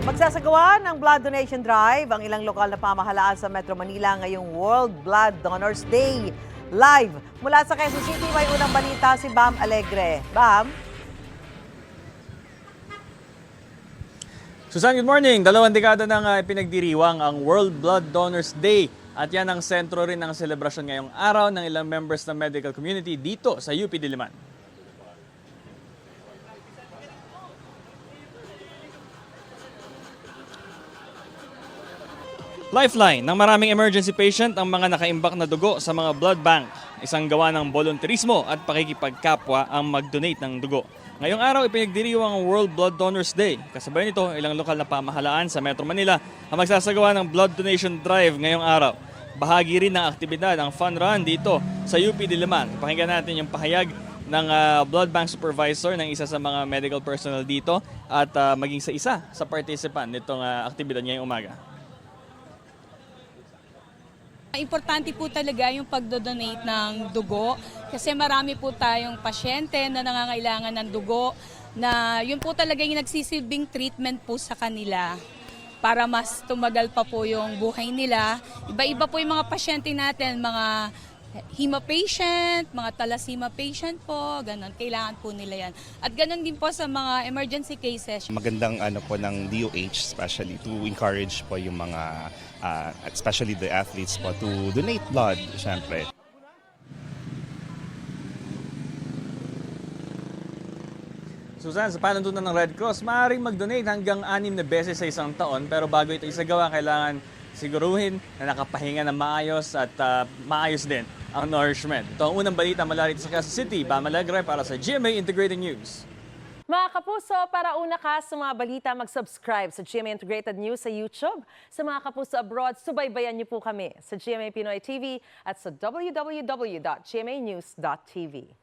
Magsasagawa ng blood donation drive ang ilang lokal na pamahalaan sa Metro Manila ngayong World Blood Donors Day. Live mula sa Quezon City, may unang balita si Bam Alegre. Bam? Susan, good morning. 2 dekada nang pinagdiriwang ang World Blood Donors Day. At yan ang sentro rin ng selebrasyon ngayong araw ng ilang members ng medical community dito sa UP Diliman. Lifeline ng maraming emergency patient ang mga nakaimbak na dugo sa mga blood bank. Isang gawa ng volunteerismo at pakikipagkapwa ang mag-donate ng dugo. Ngayong araw ipinagdiriwang ang World Blood Donors Day. Kasabay nito, ilang lokal na pamahalaan sa Metro Manila ang magsasagawa ng blood donation drive ngayong araw. Bahagi rin ng aktibidad ang fun run dito sa UP Diliman. Pakinggan natin yung pahayag ng blood bank supervisor ng isa sa mga medical personnel dito at maging sa isa sa participant nitong aktibidad ngayong umaga. Importante po talaga yung pagdodonate ng dugo kasi marami po tayong pasyente na nangangailangan ng dugo na yun po talaga yung nagsisilbing treatment po sa kanila para mas tumagal pa po yung buhay nila. Iba-iba po yung mga pasyente natin, mga hema patient, mga thalassemia patient po, ganun. Kailangan po nila yan. At ganun din po sa mga emergency cases. Magandang po ng DOH especially to encourage po yung mga, especially the athletes po to donate blood, syempre. Susan, sa panuntunan ng Red Cross, maaaring mag-donate hanggang 6 na beses sa isang taon. Pero bago ito isagawa, kailangan siguruhin na nakapahinga ng maayos at maayos din ang nourishment. Ito ang unang balita mula rito sa Quezon City. Bam Alegre para sa GMA Integrated News. Mga kapuso, para una ka sa mga balita, mag-subscribe sa GMA Integrated News sa YouTube. Sa mga kapuso abroad, subaybayan niyo po kami sa GMA Pinoy TV at sa www.gmanews.tv.